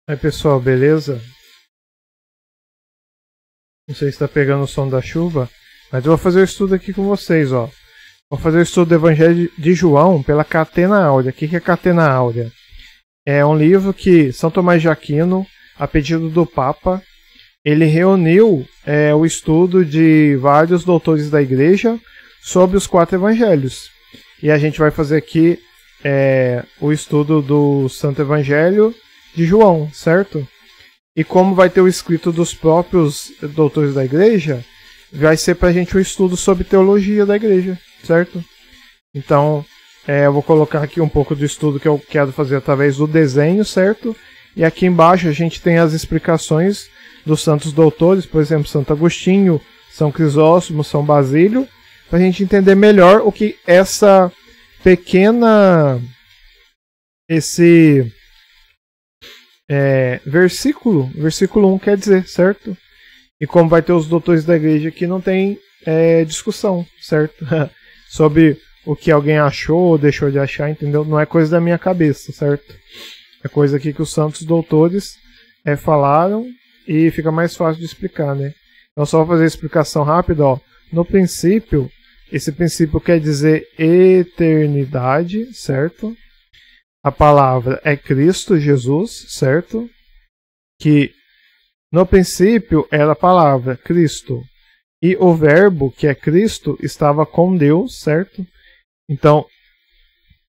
Aí pessoal, beleza? Não sei se está pegando o som da chuva, mas eu vou fazer o estudo aqui com vocês, ó. Vou fazer o estudo do Evangelho de João pela Catena Áurea. O que é Catena Áurea? É um livro que São Tomás de Aquino, a pedido do Papa, ele reuniu o estudo de vários doutores da Igreja sobre os 4 Evangelhos. E a gente vai fazer aqui o estudo do Santo Evangelho de João, certo? E como vai ter o escrito dos próprios doutores da Igreja, vai ser para a gente um estudo sobre teologia da Igreja, certo? Então, eu vou colocar aqui um pouco do estudo que eu quero fazer através do desenho, certo? E aqui embaixo a gente tem as explicações dos santos doutores, por exemplo, Santo Agostinho, São Crisóstomo, São Basílio, para a gente entender melhor o que essa pequena... versículo 1 quer dizer, certo? E como vai ter os doutores da Igreja aqui, não tem discussão, certo? Sobre o que alguém achou ou deixou de achar, entendeu? Não é coisa da minha cabeça, certo? É coisa aqui que os santos doutores falaram e fica mais fácil de explicar, né? Então só vou fazer a explicação rápida, ó. No princípio, esse princípio quer dizer eternidade, certo? A palavra é Cristo Jesus, certo? Que no princípio era a palavra Cristo. E o verbo, que é Cristo, estava com Deus, certo? Então,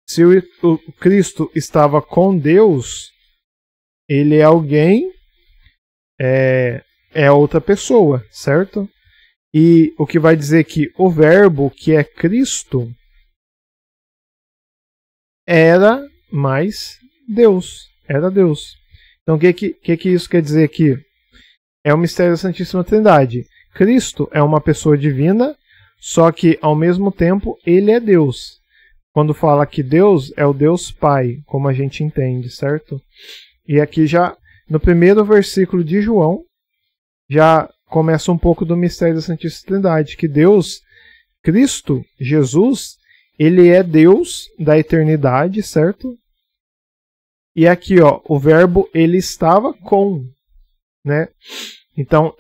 se o Cristo estava com Deus, ele é alguém, é outra pessoa, certo? E o que vai dizer que o verbo, que é Cristo, era mais Deus. Era Deus. Então, o que isso quer dizer aqui? É o mistério da Santíssima Trindade. Cristo é uma pessoa divina, só que, ao mesmo tempo, ele é Deus. Quando fala que Deus é o Deus Pai, como a gente entende, certo? E aqui já, no primeiro versículo de João, já começa um pouco do mistério da Santíssima Trindade, que Deus, Cristo, Jesus, ele é Deus da eternidade, certo? E aqui, ó, o verbo, ele estava com, né? Então,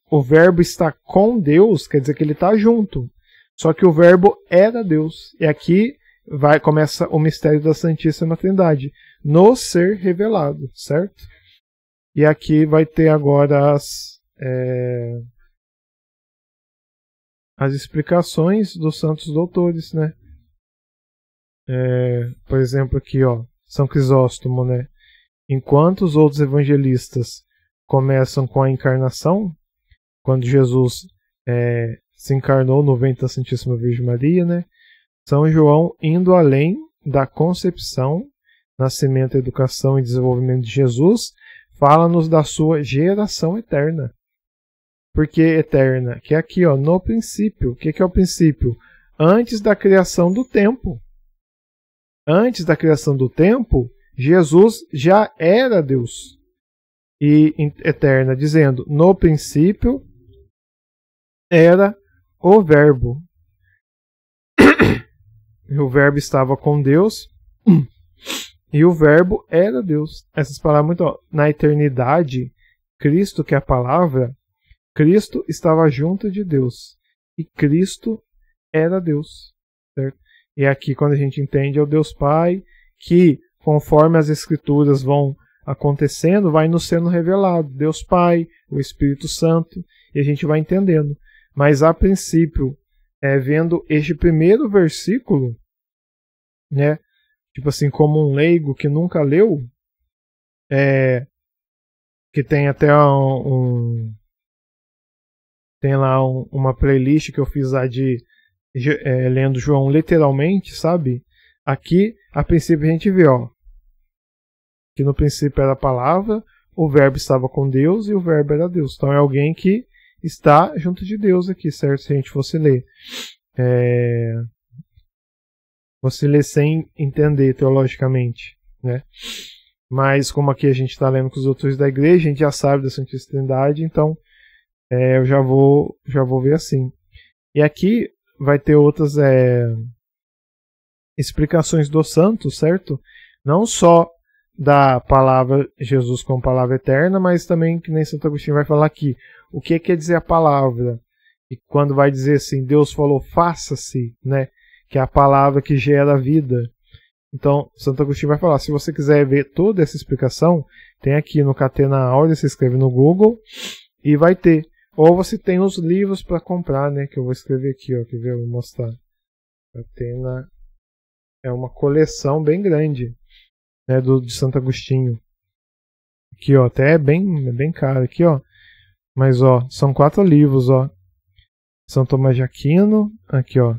o verbo está com Deus, quer dizer que ele está junto. Só que o verbo era Deus. E aqui começa o mistério da Santíssima Trindade, no ser revelado, certo? E aqui vai ter agora as explicações dos santos doutores, né? Por exemplo, aqui, ó, São Crisóstomo, né? Enquanto os outros evangelistas começam com a encarnação, quando Jesus se encarnou no ventre da Santíssima Virgem Maria, né? São João, indo além da concepção, nascimento, educação e desenvolvimento de Jesus, fala-nos da sua geração eterna. Por que eterna? Que é aqui, ó, no princípio. O que é o princípio? Antes da criação do tempo. Antes da criação do tempo, Jesus já era Deus. E eterna, dizendo, no princípio era o verbo. E o verbo estava com Deus e o verbo era Deus. Essas palavras muito, ó, na eternidade, Cristo, que é a palavra, Cristo estava junto de Deus e Cristo era Deus, certo? E aqui, quando a gente entende, é o Deus Pai, que, conforme as Escrituras vão acontecendo, vai nos sendo revelado. Deus Pai, o Espírito Santo, e a gente vai entendendo. Mas, a princípio, vendo este primeiro versículo, né, tipo assim, como um leigo que nunca leu, que tem até tem lá uma playlist que eu fiz lá de lendo João literalmente, sabe? Aqui, a princípio, a gente vê, ó, que no princípio era a palavra, o verbo estava com Deus e o verbo era Deus. Então é alguém que está junto de Deus aqui, certo? Se a gente fosse ler. Fosse ler sem entender teologicamente, né? Mas como aqui a gente está lendo com os doutores da Igreja, a gente já sabe da Santíssima Trindade, então eu já vou ver assim. E aqui vai ter outras explicações dos santos, certo? Não só da palavra Jesus como palavra eterna, mas também, que nem Santo Agostinho vai falar aqui, o que quer dizer a palavra. E quando vai dizer assim, Deus falou, faça-se, né? Que é a palavra que gera a vida. Então, Santo Agostinho vai falar, se você quiser ver toda essa explicação, tem aqui no Catena Áurea, você escreve no Google e vai ter. Ou você tem os livros para comprar, né? Que eu vou escrever aqui, ó, que eu vou mostrar. Catena é uma coleção bem grande, né, de Santo Agostinho. Aqui, ó, até é bem caro aqui, ó. Mas, ó, são 4 livros, ó. São Tomás de Aquino, aqui, ó.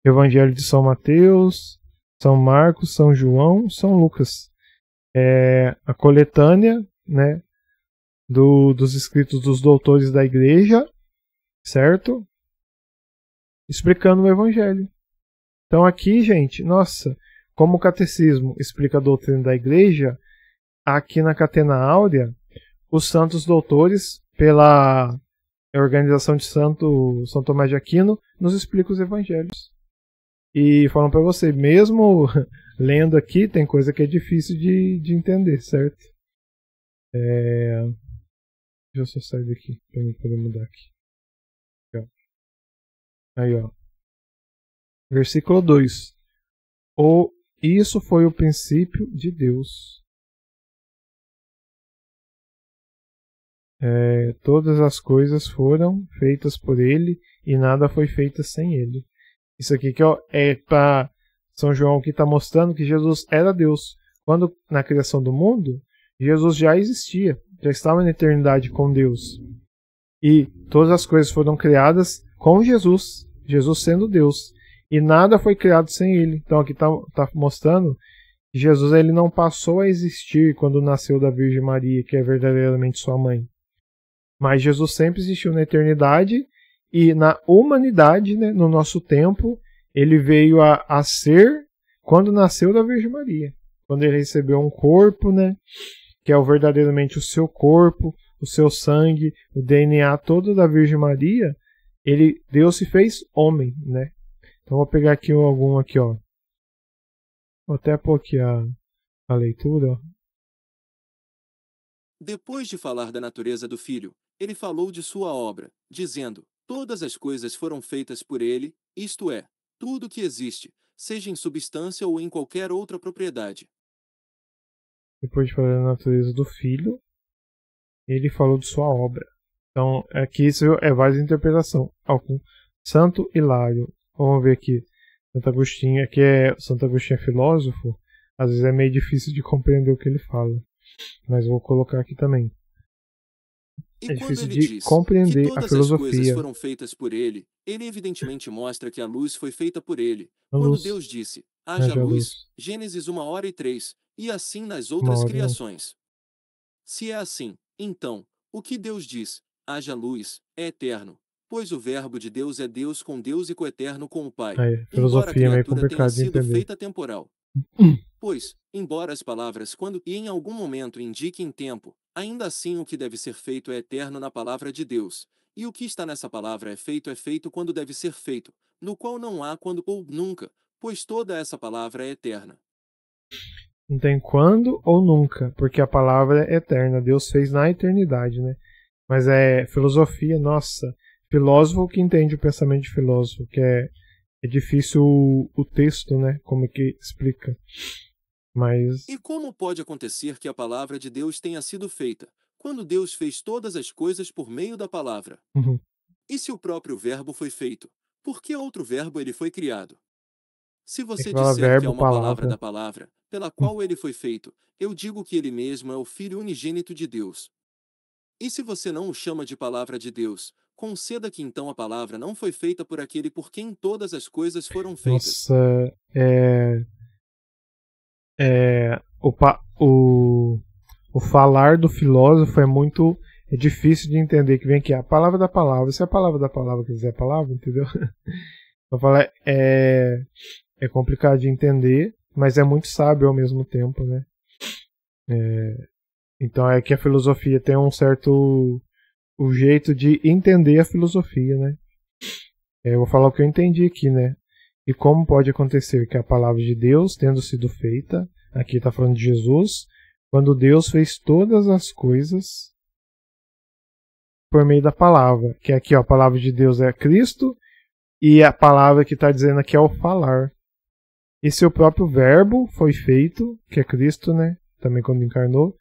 Evangelho de São Mateus, São Marcos, São João, São Lucas. A coletânea, né, dos escritos dos doutores da igreja, certo? Explicando o Evangelho. Então aqui, gente, nossa, como o catecismo explica a doutrina da igreja, aqui na Catena Áurea, os santos doutores, pela organização de São Tomás de Aquino, nos explicam os evangelhos. E falam para você, mesmo lendo aqui, tem coisa que é difícil de entender, certo? Deixa eu só sair daqui, para eu poder mudar aqui. Aí, ó. Versículo 2. Isso foi o princípio de Deus. Todas as coisas foram feitas por Ele e nada foi feito sem Ele. Isso aqui que é para São João que está mostrando que Jesus era Deus. Quando na criação do mundo, Jesus já existia, já estava na eternidade com Deus. E todas as coisas foram criadas com Jesus, Jesus sendo Deus. E nada foi criado sem Ele. Então aqui está mostrando que Jesus ele não passou a existir quando nasceu da Virgem Maria, que é verdadeiramente sua mãe. Mas Jesus sempre existiu na eternidade e na humanidade, né, no nosso tempo, ele veio a ser quando nasceu da Virgem Maria. Quando ele recebeu um corpo, né, que é verdadeiramente o seu corpo, o seu sangue, o DNA todo da Virgem Maria, Deus se fez homem, né? Então vou pegar aqui algum aqui, ó. Vou até pôr aqui a leitura, ó. Depois de falar da natureza do Filho, ele falou de sua obra, dizendo: todas as coisas foram feitas por ele, isto é, tudo que existe, seja em substância ou em qualquer outra propriedade. Depois de falar da natureza do Filho, ele falou de sua obra. Então, aqui isso é várias interpretações. Santo Hilário. Vamos ver aqui. Santo Agostinho, Santo Agostinho é filósofo, às vezes é meio difícil de compreender o que ele fala. Mas vou colocar aqui também. E é difícil ele de diz compreender que todas a filosofia. as coisas foram feitas por ele evidentemente mostra que a luz foi feita por ele. A Quando luz. Deus disse, haja Haja luz, luz. Gênesis 1:3, e assim nas outras 1:1. criações. Se é assim, então, o que Deus diz, haja luz, é eterno, pois o verbo de Deus é Deus com Deus e coeterno com o Pai, embora a Filosofia é meio criatura tenha complicado de sido entender. feita temporal. Pois, embora as palavras quando e em algum momento indiquem tempo, ainda assim o que deve ser feito é eterno na palavra de Deus, e o que está nessa palavra é feito quando deve ser feito, no qual não há quando ou nunca, pois toda essa palavra é eterna. Não tem quando ou nunca, porque a palavra é eterna. Deus fez na eternidade, né? Mas filosofia, nossa. Filósofo que entende o pensamento de filósofo, que é difícil o texto, né? Como é que explica. Mas... E como pode acontecer que a palavra de Deus tenha sido feita, quando Deus fez todas as coisas por meio da palavra? Uhum. E se o próprio verbo foi feito, por que outro verbo ele foi criado? Se você fala disser verbo, que é uma palavra palavra da palavra, pela qual ele foi feito, eu digo que ele mesmo é o Filho unigênito de Deus. E se você não o chama de palavra de Deus, conceda que então a palavra não foi feita por aquele por quem todas as coisas foram feitas. Nossa, o falar do filósofo é muito difícil de entender, que vem aqui a palavra da palavra. Se a palavra da palavra quiser a palavra, entendeu? Eu falo, é complicado de entender, mas é muito sábio ao mesmo tempo, né? Então é que a filosofia tem um certo o jeito de entender a filosofia, né? Eu vou falar o que eu entendi aqui, né? E como pode acontecer que a palavra de Deus, tendo sido feita, Aqui está falando de Jesus, quando Deus fez todas as coisas por meio da palavra. Que aqui ó, a palavra de Deus é Cristo, e a palavra que está dizendo aqui é o falar. E seu próprio verbo foi feito, que é Cristo, né? Também quando encarnou,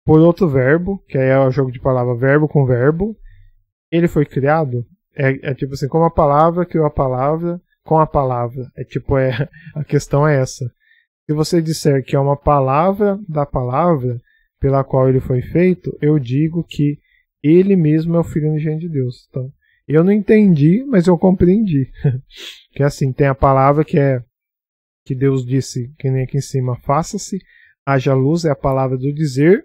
por outro verbo, que aí é o jogo de palavra verbo com verbo. Ele foi criado. É tipo assim, como a palavra criou a palavra com a palavra. A questão é essa. Se você disser que é uma palavra da palavra pela qual ele foi feito, eu digo que ele mesmo é o Filho unigênito de Deus. Então, eu não entendi, mas eu compreendi. Que é assim, tem a palavra que Deus disse, que nem aqui em cima, faça-se, haja luz, é a palavra do dizer.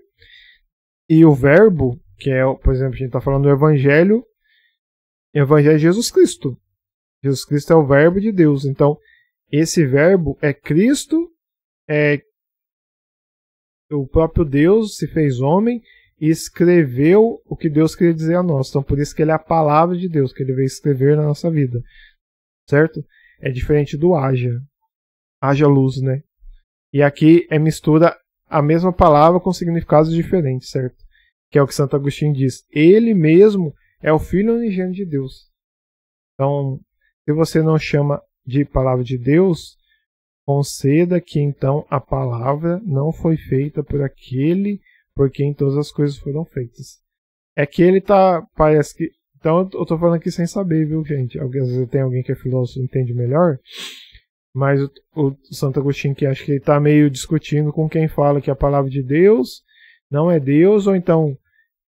E o verbo, que é, por exemplo, a gente está falando do Evangelho de Jesus Cristo. Jesus Cristo é o verbo de Deus. Então, esse verbo é Cristo, é o próprio Deus se fez homem e escreveu o que Deus queria dizer a nós. Então, por isso que ele é a palavra de Deus, que ele veio escrever na nossa vida. Certo? É diferente do haja. Haja luz, né? E aqui mistura a mesma palavra com significados diferentes, certo? Que é o que Santo Agostinho diz. Ele mesmo é o Filho unigênito de Deus. Então, se você não chama de palavra de Deus, conceda que então a palavra não foi feita por aquele por quem todas as coisas foram feitas. É que ele parece que... Então eu tô falando aqui sem saber, viu, gente? Às vezes tem alguém que é filósofo e entende melhor, mas o Santo Agostinho que acho que ele está meio discutindo com quem fala que a palavra de Deus não é Deus, ou então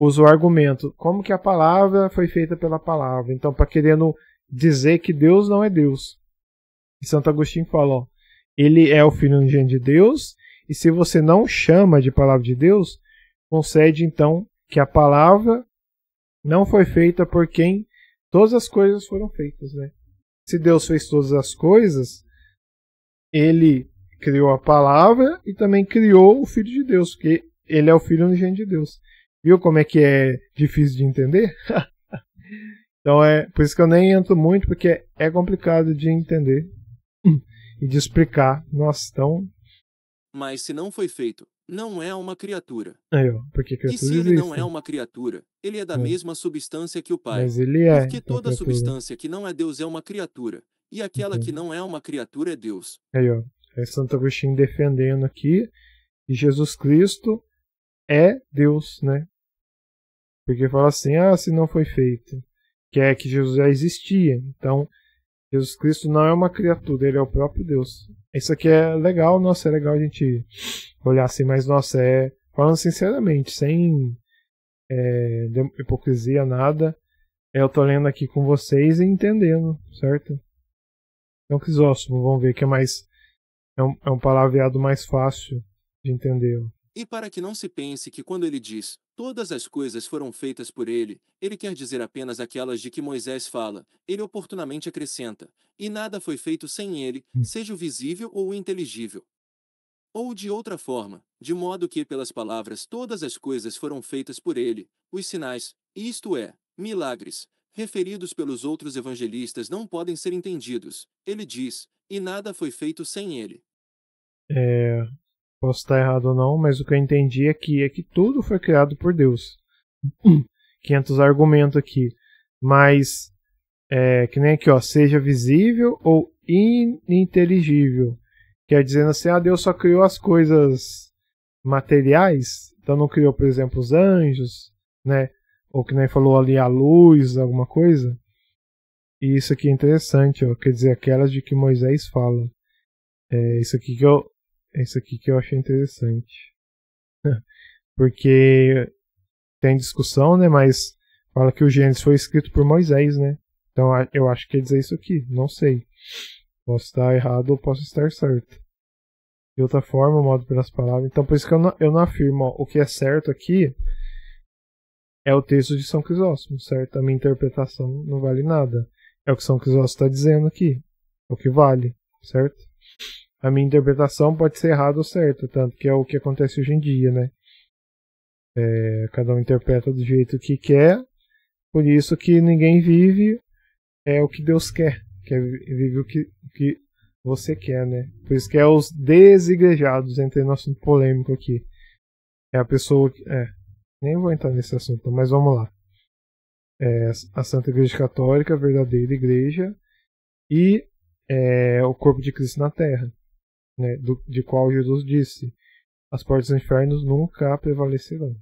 usa o argumento, como que a palavra foi feita pela palavra? Então, para querendo dizer que Deus não é Deus. E Santo Agostinho fala, ó, ele é o Filho unigênito de Deus, e se você não chama de palavra de Deus, concede então que a palavra não foi feita por quem todas as coisas foram feitas, né? Se Deus fez todas as coisas, ele criou a palavra e também criou o Filho de Deus, porque ele é o Filho unigênito de Deus. Viu como é que é difícil de entender? Então por isso que eu nem entro muito, porque é complicado de entender e de explicar. Nossa, então... Mas se não foi feito, não é uma criatura. Aí, ó, porque E se ele não é uma criatura, ele é da mesma substância que o Pai. Mas ele é. Porque toda substância que não é Deus é uma criatura, e aquela que não é uma criatura é Deus. Aí, ó, é Santo Agostinho defendendo aqui que Jesus Cristo é Deus, né? Porque fala assim, se não foi feito, que é que Jesus já existia. Então, Jesus Cristo não é uma criatura, ele é o próprio Deus. Isso aqui é legal, nossa, é legal a gente olhar assim, mas nossa, falando sinceramente, sem hipocrisia, nada, eu tô lendo aqui com vocês e entendendo, certo? Então, Crisóstomo, vamos ver que é um palavreado mais fácil de entender. E para que não se pense que quando ele diz, todas as coisas foram feitas por ele quer dizer apenas aquelas de que Moisés fala, ele oportunamente acrescenta, e nada foi feito sem ele, seja o visível ou o inteligível. Ou de outra forma, de modo que pelas palavras todas as coisas foram feitas por ele, os sinais, isto é, milagres, referidos pelos outros evangelistas não podem ser entendidos. Ele diz, e nada foi feito sem ele. Posso estar errado ou não, mas o que eu entendi aqui é que tudo foi criado por Deus. 500 argumentos aqui. Mas, que nem aqui, ó, seja visível ou ininteligível. Quer dizer assim, Deus só criou as coisas materiais, então não criou, por exemplo, os anjos, né? Ou que nem falou ali a luz, alguma coisa. E isso aqui é interessante, ó, quer dizer, aquelas de que Moisés fala. Isso aqui que eu achei interessante. Porque tem discussão, né? Mas fala que o Gênesis foi escrito por Moisés, né? Então eu acho que quer dizer isso aqui. Não sei. Posso estar errado ou posso estar certo. De outra forma, modo pelas palavras. Então por isso que eu não afirmo. Ó, o que é certo aqui é o texto de São Crisóstomo, certo? A minha interpretação não vale nada. É o que São Crisóstomo está dizendo aqui. É o que vale, certo? A minha interpretação pode ser errada ou certa, tanto que é o que acontece hoje em dia, né? Cada um interpreta do jeito que quer, por isso que ninguém vive o que Deus quer, vive você quer, né? Por isso que é os desigrejados, entrei no assunto polêmico aqui. É a pessoa que... nem vou entrar nesse assunto, mas vamos lá. A Santa Igreja Católica, a verdadeira igreja, e o corpo de Cristo na Terra, né? De qual Jesus disse: as portas do inferno nunca prevalecerão.